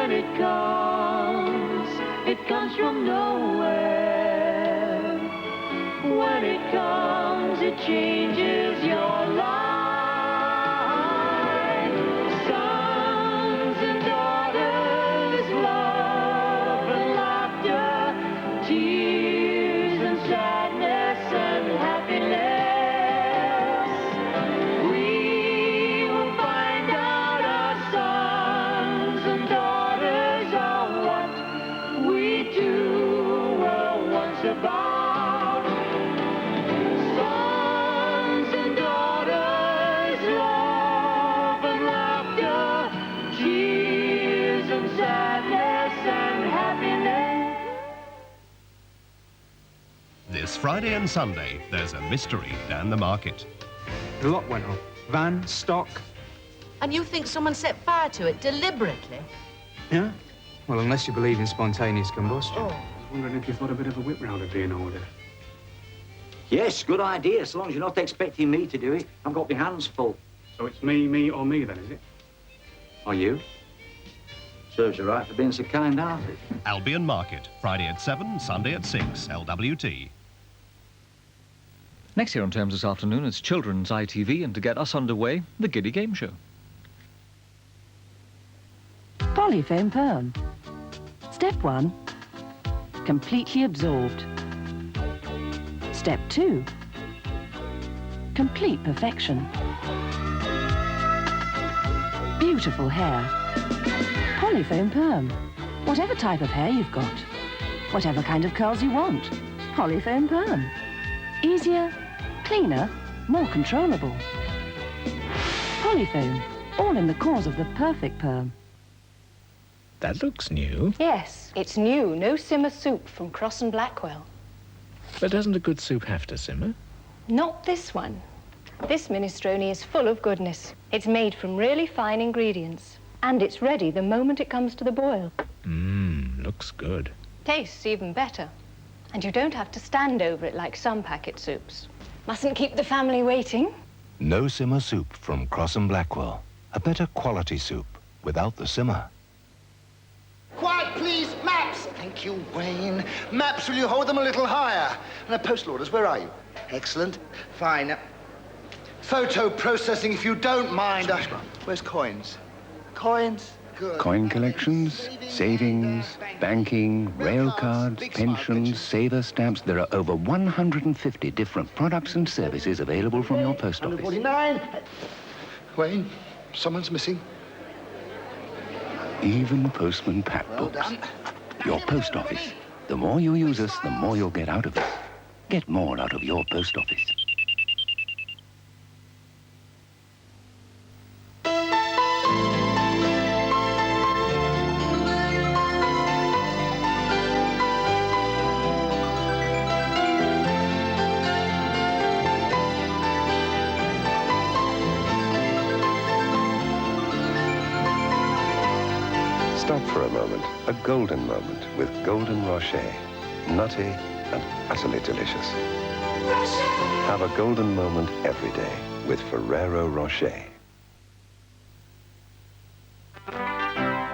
when it comes from nowhere. When it comes, it changes your life. Sons and daughters, love and laughter, tears and sadness and happiness. We will find out our sons and daughters are what we two were once about. Sons and daughters, love and laughter, tears and sadness and happiness. This Friday and Sunday, there's a mystery down the market. The lot went off. Van, stock. And you think someone set fire to it deliberately? Yeah? Well, unless you believe in spontaneous combustion. Oh. I was wondering if you thought a bit of a whip round would be in order. Yes, good idea, so long as you're not expecting me to do it. I've got my hands full. So it's me, or me then, is it? Are you? Serves you right for being so kind-hearted. Albion Market, Friday at 7, Sunday at 6, LWT. Next here on Thames this afternoon is children's ITV, and to get us underway, the Giddy Gameshow. Polyfoam perm. Step 1, completely absorbed. Step 2, complete perfection. Beautiful hair. Polyfoam perm. Whatever type of hair you've got, whatever kind of curls you want, Polyfoam perm. Easier, cleaner, more controllable. Polyfoam, all in the cause of the perfect perm. That looks new. Yes, it's new. No simmer soup from Cross and Blackwell. But doesn't a good soup have to simmer? Not this one. This minestrone is full of goodness. It's made from really fine ingredients. And it's ready the moment it comes to the boil. Looks good. Tastes even better. And you don't have to stand over it like some packet soups. Mustn't keep the family waiting. No simmer soup from Cross and Blackwell. A better quality soup without the simmer. Quiet, please. Maps. Thank you, Wayne. Maps, will you hold them a little higher? And postal orders, where are you? Excellent. Fine. Photo processing, if you don't mind. Where's coins? Coins? Good. Coin collections, savings, banking, rail cards, pensions, saver stamps. There are over 150 different products and services available from your post office. 149. Wayne, someone's missing. Even postman pack books. Your post office. The more you use us, the more you'll get out of it. Get more out of your post office. Stop for a moment, a golden moment with Golden Rocher. Nutty and utterly delicious. Have a golden moment every day with Ferrero Rocher.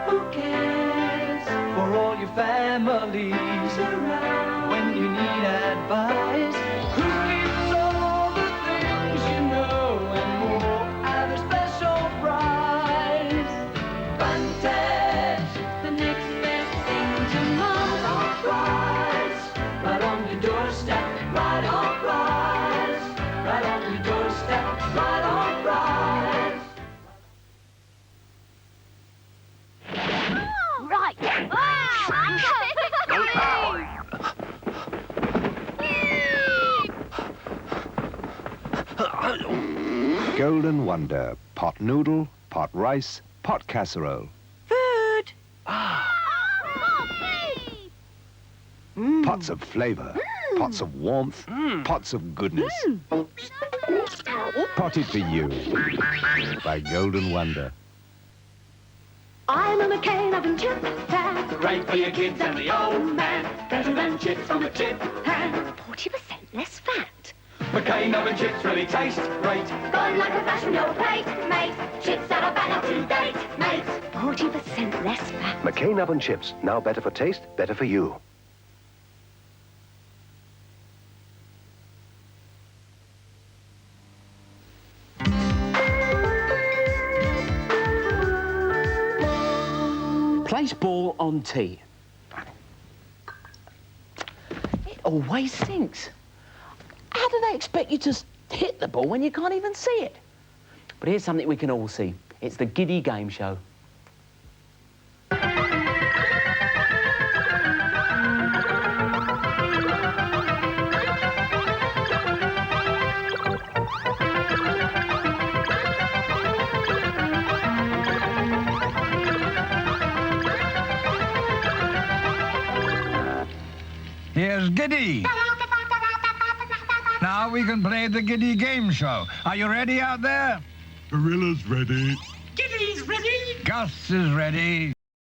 Who cares for all your families around when you need advice? Who keeps all the things you know and more at a special price? Vantage, the next best thing to Mom's on price. Right on your doorstep, right on price. Right on your doorstep, right on price. Right. Golden Wonder. Pot noodle, pot rice, pot casserole. Food! Pots of flavor, pots of warmth, pots of goodness. Potted for you by Golden Wonder. I'm a McCain oven chip pan. Great for your kids and the old man. Better than chips from a chip pan. 40% less fat. McCain oven chips really taste great. Gone like a fashion, no plate, mate. Chips that are bang up to date, mate. 40% 1% less fat. McCain oven chips, now better for taste, better for you. Place ball on tee. It always sinks. How do they expect you to hit the ball when you can't even see it? But here's something we can all see. It's the Giddy Game Show. Here's Giddy. Now we can play the Giddy Game Show. Are you ready out there? Gorilla's ready. Gus is ready.